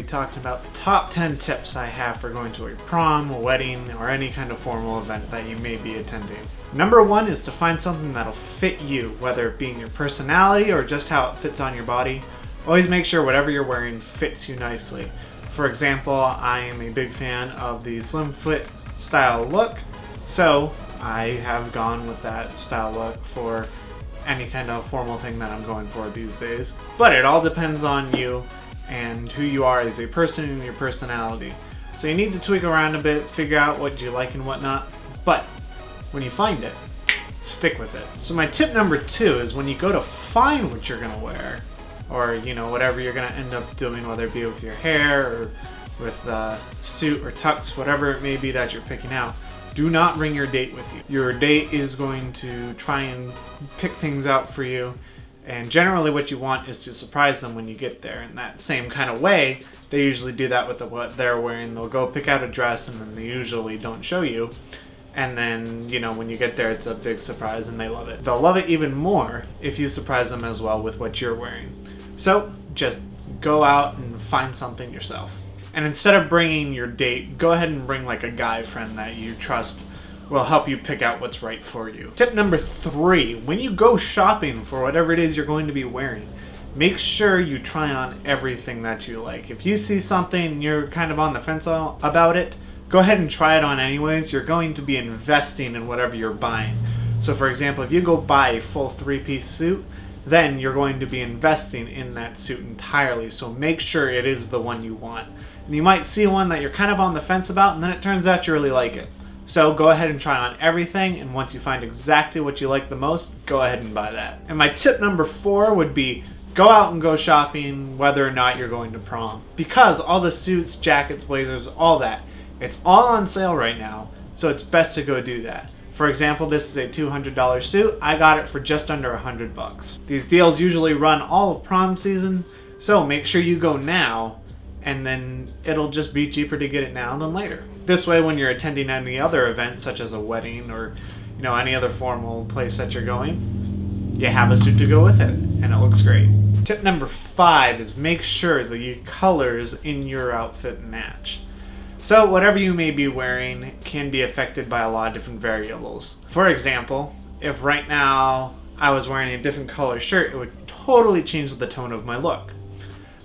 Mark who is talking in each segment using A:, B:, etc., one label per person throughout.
A: talking about the top 10 tips I have for going to a prom, a wedding, or any kind of formal event that you may be attending. Number 1 is to find something that'll fit you, whether it be in your personality or just how it fits on your body. Always make sure whatever you're wearing fits you nicely. For example, I am a big fan of the slim fit style look, so I have gone with that style look for any kind of formal thing that I'm going for these days. But it all depends on you and who you are as a person and your personality. So you need to tweak around a bit, figure out what you like and whatnot, but when you find it, stick with it. So my tip number 2 is when you go to find what you're gonna wear, or whatever you're gonna end up doing, whether it be with your hair or with the suit or tux, whatever it may be that you're picking out, do not bring your date with you. Your date is going to try and pick things out for you, and generally what you want is to surprise them when you get there. In that same kind of way, they usually do that with what they're wearing. They'll go pick out a dress and then they usually don't show you. And then, when you get there, it's a big surprise and they love it. They'll love it even more if you surprise them as well with what you're wearing. So just go out and find something yourself. And instead of bringing your date, go ahead and bring like a guy friend that you trust will help you pick out what's right for you. Tip number 3, when you go shopping for whatever it is you're going to be wearing, make sure you try on everything that you like. If you see something and you're kind of on the fence about it, go ahead and try it on anyways. You're going to be investing in whatever you're buying. So for example, if you go buy a full 3-piece suit, then you're going to be investing in that suit entirely. So make sure it is the one you want. And you might see one that you're kind of on the fence about, and then it turns out you really like it. So go ahead and try on everything, and once you find exactly what you like the most, go ahead and buy that. And my tip number 4 would be go out and go shopping whether or not you're going to prom. Because all the suits, jackets, blazers, all that, it's all on sale right now, so it's best to go do that. For example, this is a $200 suit. I got it for just under $100. These deals usually run all of prom season, so make sure you go now, and then it'll just be cheaper to get it now than later. This way, when you're attending any other event, such as a wedding or any other formal place that you're going, you have a suit to go with it, and it looks great. Tip number 5 is make sure the colors in your outfit match. So whatever you may be wearing can be affected by a lot of different variables. For example, if right now I was wearing a different color shirt, it would totally change the tone of my look.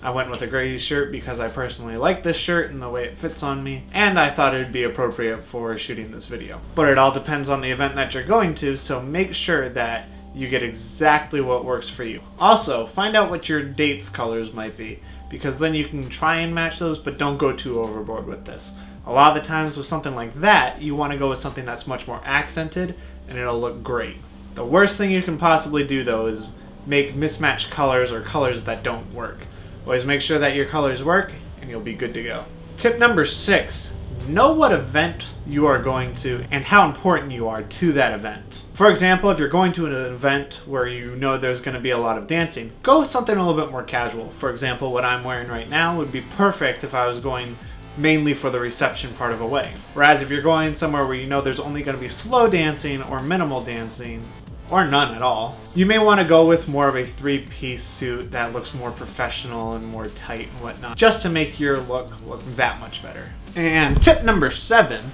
A: I went with a gray shirt because I personally like this shirt and the way it fits on me, and I thought it would be appropriate for shooting this video. But it all depends on the event that you're going to, so make sure that you get exactly what works for you. Also, find out what your date's colors might be, because then you can try and match those, but don't go too overboard with this. A lot of the times with something like that, you want to go with something that's much more accented, and it'll look great. The worst thing you can possibly do though is make mismatched colors or colors that don't work. Always make sure that your colors work, and you'll be good to go. Tip number 6, know what event you are going to and how important you are to that event. For example, if you're going to an event where you know there's going to be a lot of dancing, go with something a little bit more casual. For example, what I'm wearing right now would be perfect if I was going mainly for the reception part of a wedding. Whereas if you're going somewhere where you know there's only going to be slow dancing or minimal dancing, or none at all, you may want to go with more of a 3-piece suit that looks more professional and more tight and whatnot, just to make your look that much better. And tip number 7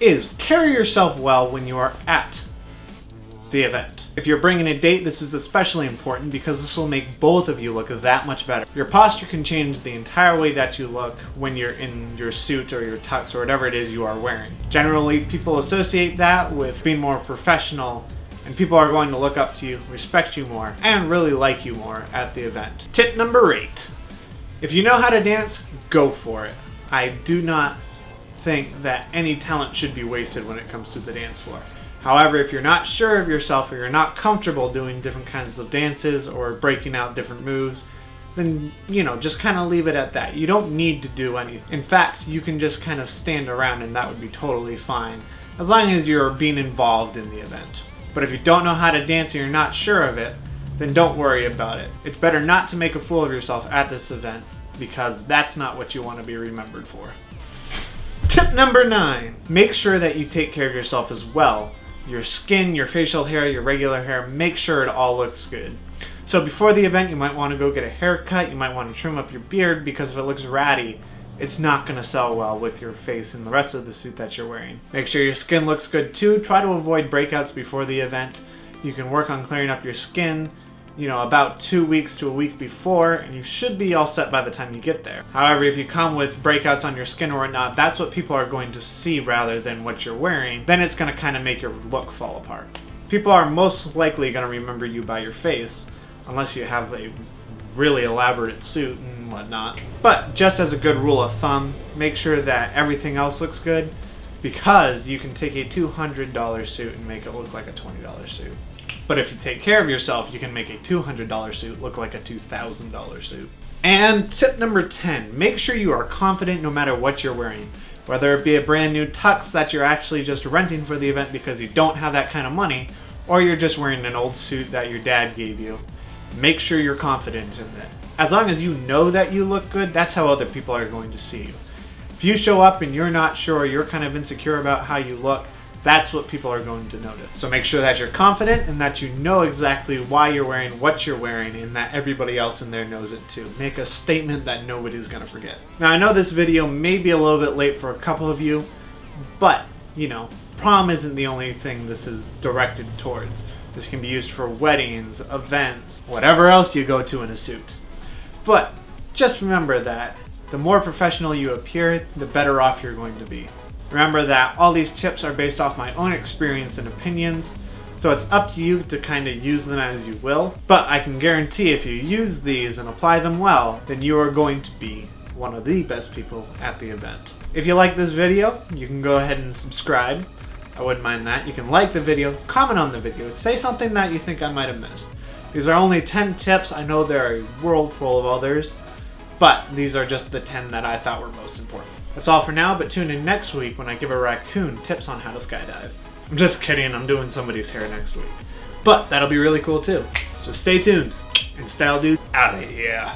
A: is carry yourself well when you are at the event. If you're bringing a date, this is especially important because this will make both of you look that much better. Your posture can change the entire way that you look when you're in your suit or your tux or whatever it is you are wearing. Generally, people associate that with being more professional, and people are going to look up to you, respect you more, and really like you more at the event. Tip number 8. If you know how to dance, go for it. I do not think that any talent should be wasted when it comes to the dance floor. However, if you're not sure of yourself or you're not comfortable doing different kinds of dances or breaking out different moves, then, just kind of leave it at that. You don't need to do anything. In fact, you can just kind of stand around and that would be totally fine, as long as you're being involved in the event. But if you don't know how to dance and you're not sure of it, then don't worry about it. It's better not to make a fool of yourself at this event, because that's not what you want to be remembered for. Tip number 9, make sure that you take care of yourself as well. Your skin, your facial hair, your regular hair, make sure it all looks good. So before the event, you might want to go get a haircut, you might want to trim up your beard, because if it looks ratty, it's not going to sell well with your face and the rest of the suit that you're wearing. Make sure your skin looks good too. Try to avoid breakouts before the event. You can work on clearing up your skin, about 2 weeks to a week before, and you should be all set by the time you get there. However, if you come with breakouts on your skin or whatnot, that's what people are going to see rather than what you're wearing. Then it's going to kind of make your look fall apart. People are most likely going to remember you by your face, unless you have a really elaborate suit and whatnot. But just as a good rule of thumb, make sure that everything else looks good, because you can take a $200 suit and make it look like a $20 suit. But if you take care of yourself, you can make a $200 suit look like a $2,000 suit. And tip number 10, make sure you are confident no matter what you're wearing. Whether it be a brand new tux that you're actually just renting for the event because you don't have that kind of money, or you're just wearing an old suit that your dad gave you, make sure you're confident in it. As long as you know that you look good, that's how other people are going to see you. If you show up and you're not sure, you're kind of insecure about how you look, that's what people are going to notice. So make sure that you're confident and that you know exactly why you're wearing what you're wearing, and that everybody else in there knows it too. Make a statement that nobody's gonna forget. Now, I know this video may be a little bit late for a couple of you, but prom isn't the only thing this is directed towards. This can be used for weddings, events, whatever else you go to in a suit. But just remember that the more professional you appear, the better off you're going to be. Remember that all these tips are based off my own experience and opinions, so it's up to you to kind of use them as you will. But I can guarantee if you use these and apply them well, then you are going to be one of the best people at the event. If you like this video, you can go ahead and subscribe. I wouldn't mind that. You can like the video, comment on the video, say something that you think I might have missed. These are only 10 tips. I know there are a world full of others, but these are just the 10 that I thought were most important. That's all for now, but tune in next week when I give a raccoon tips on how to skydive. I'm just kidding, I'm doing somebody's hair next week. But that'll be really cool too. So stay tuned, and Styledewd out of here.